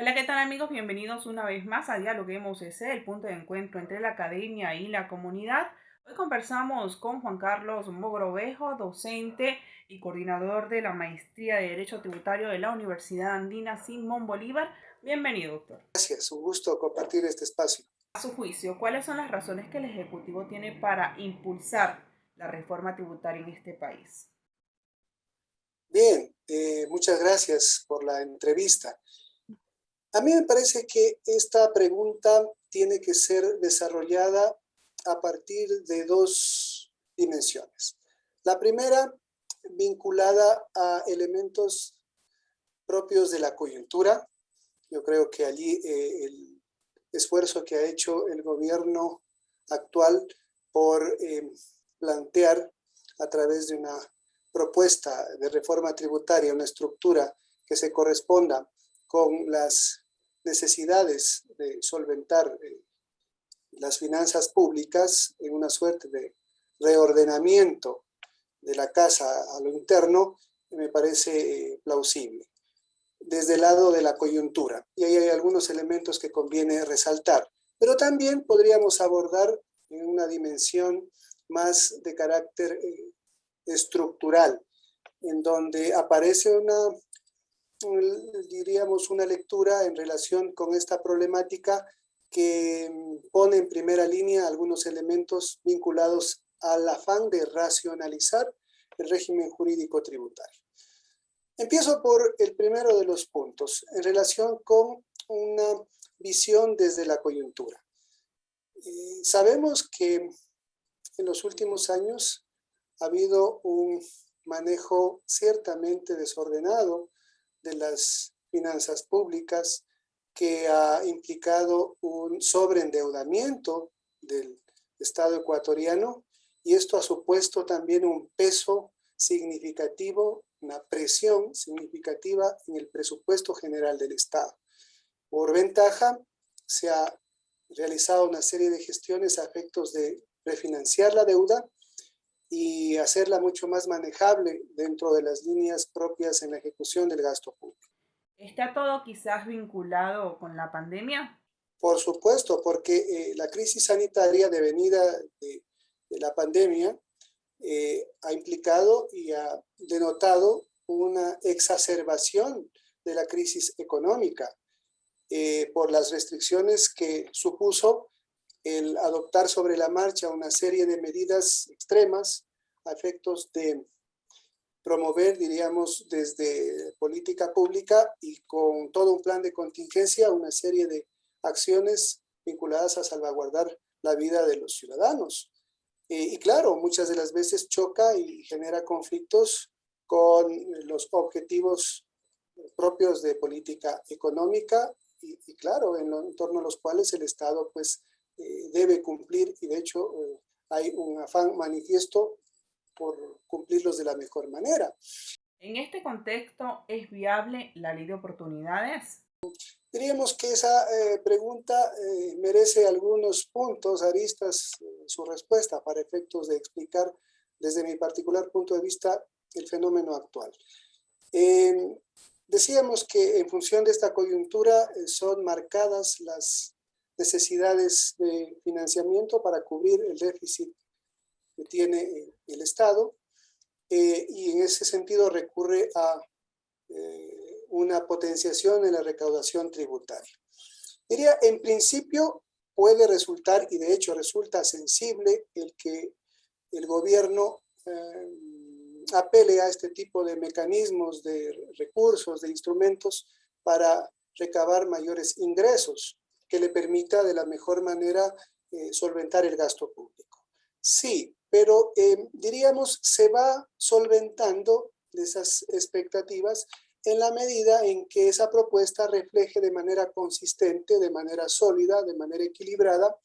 Hola, ¿qué tal amigos? Bienvenidos una vez más a Dialoguemos EC, el punto de encuentro entre la academia y la comunidad. Hoy conversamos con Juan Carlos Mogrovejo, docente y coordinador de la Maestría de Derecho Tributario de la Universidad Andina Simón Bolívar. Bienvenido, doctor. Gracias, un gusto compartir este espacio. A su juicio, ¿cuáles son las razones que el Ejecutivo tiene para impulsar la reforma tributaria en este país? Bien, muchas gracias por la entrevista. A mí me parece que esta pregunta tiene que ser desarrollada a partir de dos dimensiones. La primera, vinculada a elementos propios de la coyuntura. Yo creo que allí el esfuerzo que ha hecho el gobierno actual por plantear a través de una propuesta de reforma tributaria, una estructura que se corresponda con las necesidades de solventar las finanzas públicas en una suerte de reordenamiento de la casa a lo interno, me parece plausible desde el lado de la coyuntura. Y ahí hay algunos elementos que conviene resaltar. Pero también podríamos abordar en una dimensión más de carácter estructural, en donde aparece diríamos, una lectura en relación con esta problemática que pone en primera línea algunos elementos vinculados al afán de racionalizar el régimen jurídico tributario. Empiezo por el primero de los puntos, en relación con una visión desde la coyuntura. Sabemos que en los últimos años ha habido un manejo ciertamente desordenado de las finanzas públicas que ha implicado un sobreendeudamiento del Estado ecuatoriano, y esto ha supuesto también un peso significativo, una presión significativa en el presupuesto general del Estado. Por ventaja, se ha realizado una serie de gestiones a efectos de refinanciar la deuda y hacerla mucho más manejable dentro de las líneas propias en la ejecución del gasto público. ¿Está todo quizás vinculado con la pandemia? Por supuesto, porque la crisis sanitaria devenida de la pandemia ha implicado y ha denotado una exacerbación de la crisis económica por las restricciones que supuso el adoptar sobre la marcha una serie de medidas extremas a efectos de promover, diríamos, desde política pública y con todo un plan de contingencia, una serie de acciones vinculadas a salvaguardar la vida de los ciudadanos. Y claro, muchas de las veces choca y genera conflictos con los objetivos propios de política económica y claro, en torno a los cuales el Estado pues debe cumplir, y de hecho hay un afán manifiesto por cumplirlos de la mejor manera. En este contexto, ¿es viable la ley de oportunidades? Diríamos que esa pregunta merece algunos puntos, aristas, su respuesta para efectos de explicar desde mi particular punto de vista el fenómeno actual. Eh, Decíamos que en función de esta coyuntura son marcadas las necesidades de financiamiento para cubrir el déficit que tiene el Estado, y en ese sentido recurre a una potenciación en la recaudación tributaria. Diría, en principio puede resultar, y de hecho resulta sensible, el que el gobierno apele a este tipo de mecanismos, de recursos, de instrumentos para recabar mayores ingresos que le permita de la mejor manera solventar el gasto público. Sí, pero diríamos se va solventando de esas expectativas en la medida en que esa propuesta refleje de manera consistente, de manera sólida, de manera equilibrada,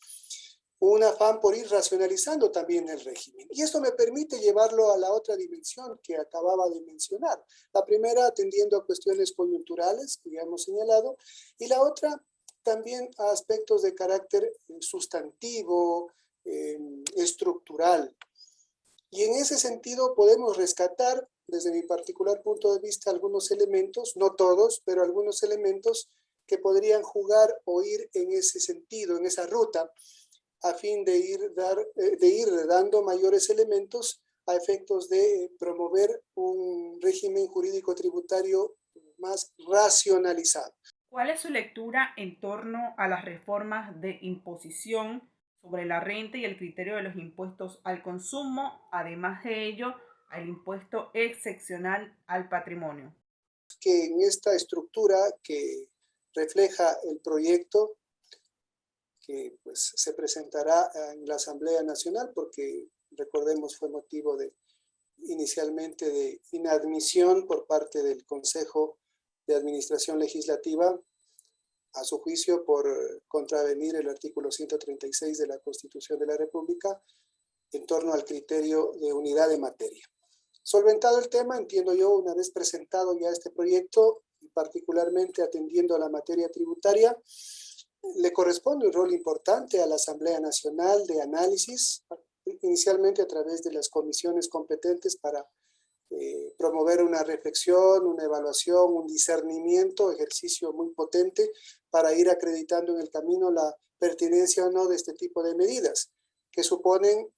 un afán por ir racionalizando también el régimen. Y esto me permite llevarlo a la otra dimensión que acababa de mencionar. La primera atendiendo a cuestiones coyunturales, que ya hemos señalado, y la otra también a aspectos de carácter sustantivo, estructural. Y en ese sentido podemos rescatar, desde mi particular punto de vista, algunos elementos, no todos, pero algunos elementos que podrían jugar o ir en ese sentido, en esa ruta, a fin de ir dando mayores elementos a efectos de promover un régimen jurídico tributario más racionalizado. ¿Cuál es su lectura en torno a las reformas de imposición sobre la renta y el criterio de los impuestos al consumo, además de ello, al impuesto excepcional al patrimonio? Que en esta estructura que refleja el proyecto, que pues se presentará en la Asamblea Nacional, porque recordemos fue motivo de inicialmente de inadmisión por parte del Consejo de Administración Legislativa, a su juicio por contravenir el artículo 136 de la Constitución de la República en torno al criterio de unidad de materia. Solventado el tema, entiendo yo, una vez presentado ya este proyecto, particularmente atendiendo a la materia tributaria, le corresponde un rol importante a la Asamblea Nacional de análisis, inicialmente a través de las comisiones competentes para promover una reflexión, una evaluación, un discernimiento, ejercicio muy potente para ir acreditando en el camino la pertinencia o no de este tipo de medidas, que suponen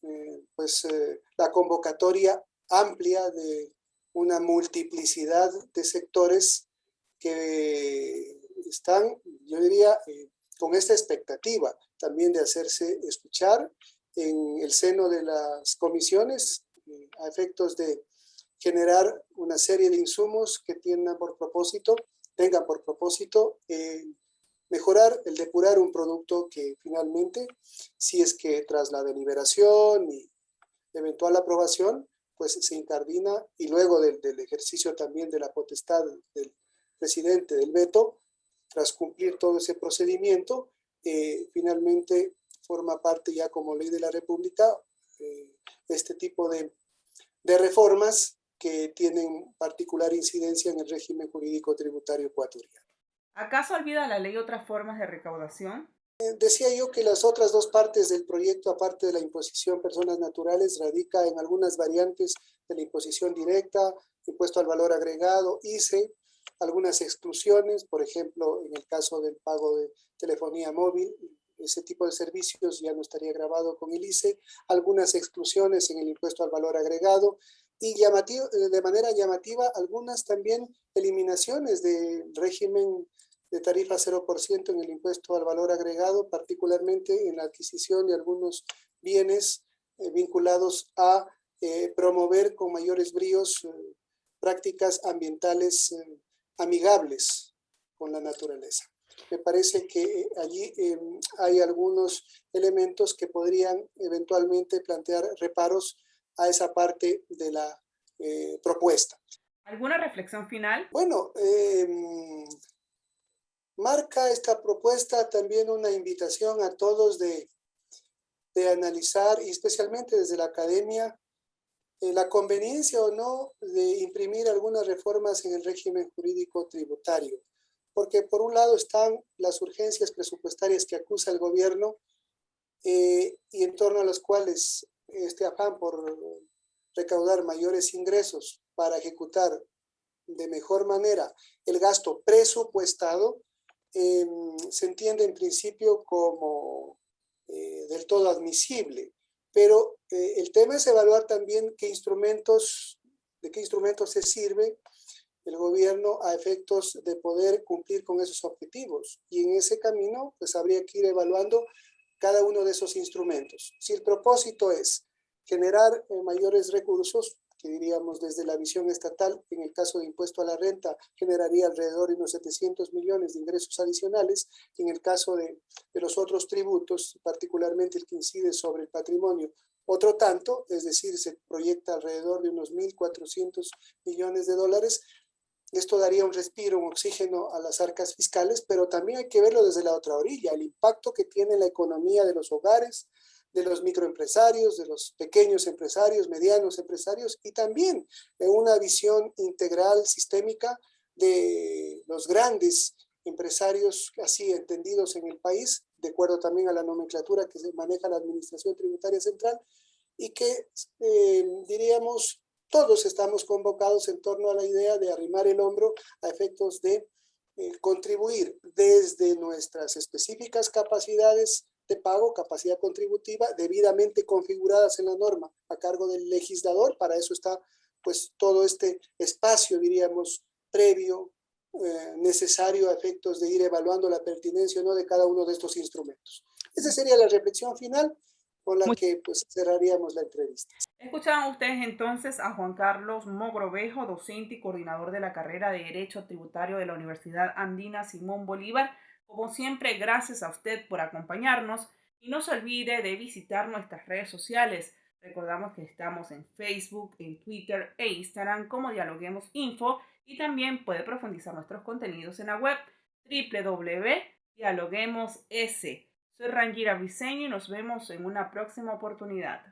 la convocatoria amplia de una multiplicidad de sectores que están, yo diría, con esta expectativa también de hacerse escuchar en el seno de las comisiones a efectos de generar una serie de insumos que tengan por propósito mejorar, el depurar un producto que finalmente, si es que tras la deliberación y eventual aprobación, pues se incardina y luego del ejercicio también de la potestad del presidente del veto, tras cumplir todo ese procedimiento, finalmente forma parte ya como ley de la República este tipo de reformas que tienen particular incidencia en el régimen jurídico tributario ecuatoriano. ¿Acaso olvida la ley otras formas de recaudación? Decía yo que las otras dos partes del proyecto, aparte de la imposición personas naturales, radica en algunas variantes de la imposición directa, impuesto al valor agregado, ICE, algunas exclusiones, por ejemplo, en el caso del pago de telefonía móvil, ese tipo de servicios ya no estaría grabado con el ICE, algunas exclusiones en el impuesto al valor agregado y de manera llamativa algunas también eliminaciones del régimen de tarifa 0% en el impuesto al valor agregado, particularmente en la adquisición de algunos bienes vinculados a promover con mayores bríos prácticas ambientales amigables con la naturaleza. Me parece que allí hay algunos elementos que podrían eventualmente plantear reparos a esa parte de la propuesta. ¿Alguna reflexión final? Bueno, marca esta propuesta también una invitación a todos de analizar, y especialmente desde la academia, la conveniencia o no de imprimir algunas reformas en el régimen jurídico tributario. Porque por un lado están las urgencias presupuestarias que acusa el gobierno y en torno a las cuales este afán por recaudar mayores ingresos para ejecutar de mejor manera el gasto presupuestado, se entiende en principio como del todo admisible, pero el tema es evaluar también de qué instrumentos se sirve el gobierno a efectos de poder cumplir con esos objetivos. Y en ese camino, pues habría que ir evaluando cada uno de esos instrumentos. Si el propósito es generar mayores recursos, que diríamos desde la visión estatal, en el caso de impuesto a la renta, generaría alrededor de unos 700 millones de ingresos adicionales, y en el caso de los otros tributos, particularmente el que incide sobre el patrimonio, otro tanto, es decir, se proyecta alrededor de unos 1.400 millones de dólares. Esto daría un respiro, un oxígeno a las arcas fiscales, pero también hay que verlo desde la otra orilla, el impacto que tiene la economía de los hogares, de los microempresarios, de los pequeños empresarios, medianos empresarios, y también en una visión integral, sistémica, de los grandes empresarios así entendidos en el país, de acuerdo también a la nomenclatura que se maneja la Administración Tributaria Central, y que diríamos todos estamos convocados en torno a la idea de arrimar el hombro a efectos de contribuir desde nuestras específicas capacidades de pago, capacidad contributiva, debidamente configuradas en la norma a cargo del legislador. Para eso está pues todo este espacio, diríamos, previo, necesario a efectos de ir evaluando la pertinencia o no de cada uno de estos instrumentos. Esa sería la reflexión final con la que pues cerraríamos la entrevista. Escuchaban ustedes entonces a Juan Carlos Mogrovejo, docente y coordinador de la carrera de Derecho Tributario de la Universidad Andina Simón Bolívar. Como siempre, gracias a usted por acompañarnos y no se olvide de visitar nuestras redes sociales. Recordamos que estamos en Facebook, en Twitter e Instagram como Dialoguemos Info y también puede profundizar nuestros contenidos en la web www.dialoguemos.es. Soy Rangira Briceño y nos vemos en una próxima oportunidad.